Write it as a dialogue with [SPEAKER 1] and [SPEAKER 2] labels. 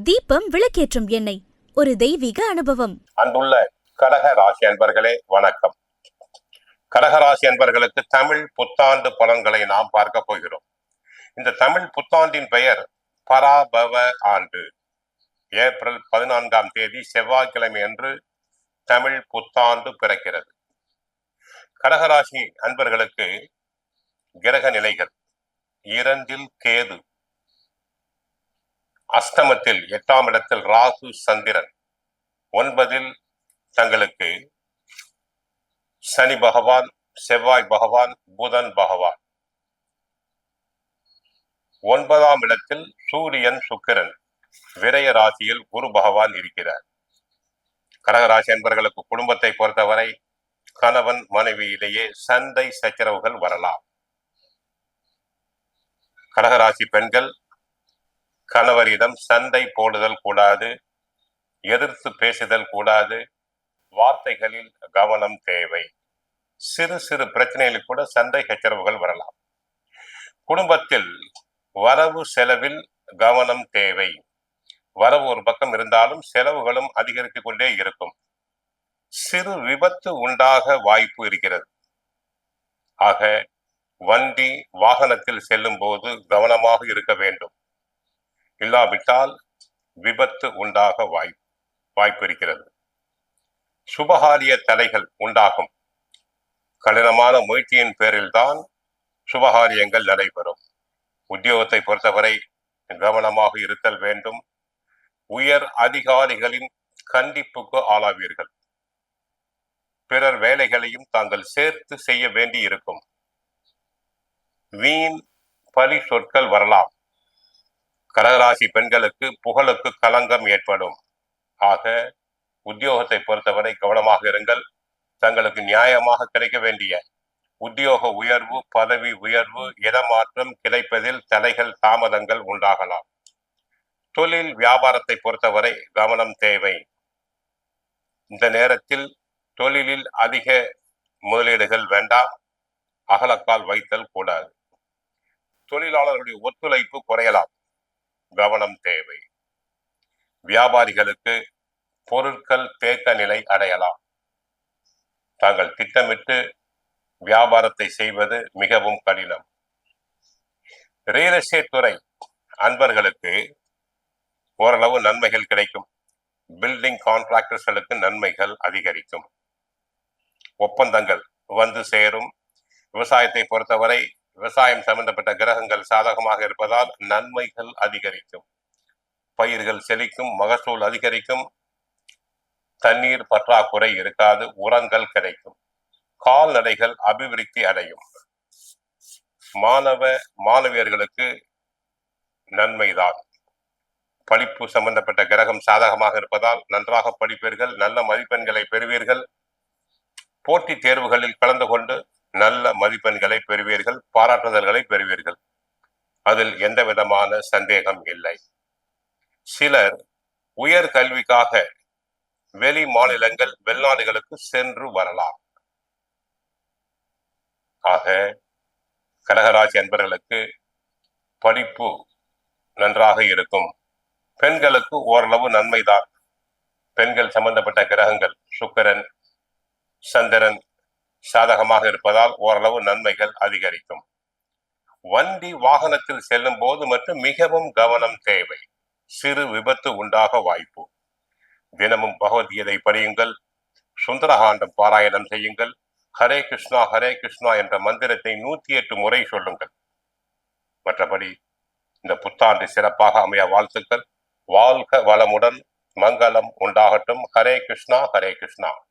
[SPEAKER 1] தீபம் விளக்கேற்றும் எண்ணெய், ஒரு தெய்வீக அனுபவம்.
[SPEAKER 2] அன்புள்ள கடக ராசி அன்பர்களே, வணக்கம். கடகராசி அன்பர்களுக்கு தமிழ் புத்தாண்டு பலன்களை நாம் பார்க்க போகிறோம். இந்த தமிழ் புத்தாண்டின் பெயர் பராபவ ஆண்டு. ஏப்ரல் 14ஆம் தேதி செவ்வாய்க்கிழமை அன்று தமிழ் புத்தாண்டு பிறக்கிறது. கடகராசி அன்பர்களுக்கு கிரக நிலைகள்: 2இல் கேது, அஷ்டமத்தில் 8ஆம் இடத்தில் ராகு சந்திரன், 9இல் தங்களுக்கு சனி பகவான், செவ்வாய் பகவான், புதன் பகவான், 9ஆம் இடத்தில் சூரியன் சுக்கிரன், விரய ராசியில் குரு பகவான் இருக்கிறார். கடகராசி அன்பர்களுக்கு குடும்பத்தை பொறுத்தவரை கணவன் மனைவியிலேயே சண்டை சச்சரவுகள் வரலாம். கடகராசி பெண்கள் கணவரிடம் சண்டை போடுதல் கூடாது, எதிர்த்து பேசுதல் கூடாது, வார்த்தைகளில் கவனம் தேவை. சிறு சிறு பிரச்சனைகளில் கூட சண்டை சச்சரவுகள் வரலாம். குடும்பத்தில் வரவு செலவில் கவனம் தேவை. வரவு ஒரு பக்கம் இருந்தாலும் செலவுகளும் அதிகரித்துக் கொண்டே இருக்கும். சிறு விபத்து உண்டாக வாய்ப்பு இருக்கிறது. ஆக வண்டி வாகனத்தில் செல்லும் போது கவனமாக இருக்க வேண்டும். இல்லாவிட்டால் விபத்து உண்டாக வாய்ப்பு இருக்கிறது. சுபகாரிய தடைகள் உண்டாகும். கடினமான முயற்சியின் பேரில் தான் சுபகாரியங்கள் நடைபெறும். உத்தியோகத்தை பொறுத்தவரை கவனமாக இருத்தல் வேண்டும். உயர் அதிகாரிகளின் கண்டிப்புக்கு ஆளாவீர்கள். பிறர் வேலைகளையும் தாங்கள் சேர்த்து செய்ய வேண்டி இருக்கும். வீண் பழி சொற்கள் வரலாம். கடகராசி பெண்களுக்கு புகழுக்கு களங்கம் ஏற்படும். ஆக உத்தியோகத்தை பொறுத்தவரை கவனமாக இருங்கள். தங்களுக்கு நியாயமாக கிடைக்க வேண்டிய உத்தியோக உயர்வு, பதவி உயர்வு, இடமாற்றம் கிடைப்பதில் தடைகள், தாமதங்கள் உண்டாகலாம். தொழில் வியாபாரத்தை பொறுத்தவரை கவனம் தேவை. இந்த நேரத்தில் தொழிலில் அதிக முதலீடுகள் வேண்டாம். அகலக்கால் வைத்தல் கூடாது. தொழிலாளர்களுடைய ஒத்துழைப்பு குறையலாம். கவனம் தேவை. வியாபாரிகளுக்கு பொருட்கள் தேக்க நிலை அடையலாம். தாங்கள் திட்டமிட்டு வியாபாரத்தை செய்வது மிகவும் கடினம். ரியல் எஸ்டேட் துறை அன்பர்களுக்கு ஓரளவு நன்மைகள் கிடைக்கும். பில்டிங் கான்ட்ராக்டர்ஸ்களுக்கு நன்மைகள் அதிகரிக்கும். ஒப்பந்தங்கள் வந்து சேரும். விவசாயத்தை பொறுத்தவரை விவசாயம் சம்பந்தப்பட்ட கிரகங்கள் சாதகமாக இருப்பதால் நன்மைகள் அதிகரிக்கும். பயிர்கள் செழிக்கும், மகசூல் அதிகரிக்கும், தண்ணீர் பற்றாக்குறை இருக்காது, உரங்கள் கிடைக்கும், கால்நடைகள் அபிவிருத்தி அடையும். மாணவியர்களுக்கு நன்மைதான். படிப்பு சம்பந்தப்பட்ட கிரகம் சாதகமாக இருப்பதால் நன்றாக படிப்பீர்கள், நல்ல மதிப்பெண்களை பெறுவீர்கள். போட்டித் தேர்வுகளில் கலந்து கொண்டு நல்ல மதிப்பெண்களை பெறுவீர்கள், பாராட்டுதல்களை பெறுவீர்கள். அதில் எந்த விதமான சந்தேகம் இல்லை. சிலர் உயர் கல்விக்காக வெளி மாநிலங்கள், வெளிநாடுகளுக்கு சென்று வரலாம். ஆக கடகராசி அன்பர்களுக்கு படிப்பு நன்றாக இருக்கும். பெண்களுக்கு ஓரளவு நன்மைதான். பெண்கள் சம்பந்தப்பட்ட கிரகங்கள் சுக்கிரன், சந்திரன் சாதகமாக இருப்பதால் ஓரளவு நன்மைகள் அதிகரிக்கும். வண்டி வாகனத்தில் செல்லும் போது மட்டும் மிகவும் கவனம் தேவை. சிறு விபத்து உண்டாக வாய்ப்பு. தினமும் பகவத்கீதை படியுங்கள், சுந்தரகாண்டம் பாராயணம் செய்யுங்கள், ஹரே கிருஷ்ணா ஹரே கிருஷ்ணா என்ற மந்திரத்தை 108 முறை சொல்லுங்கள். மற்றபடி இந்த புத்தாண்டு சிறப்பாக அமைய வாழ்த்துக்கள். வாழ்க வளமுடன், மங்களம் உண்டாகட்டும். ஹரே கிருஷ்ணா ஹரே கிருஷ்ணா.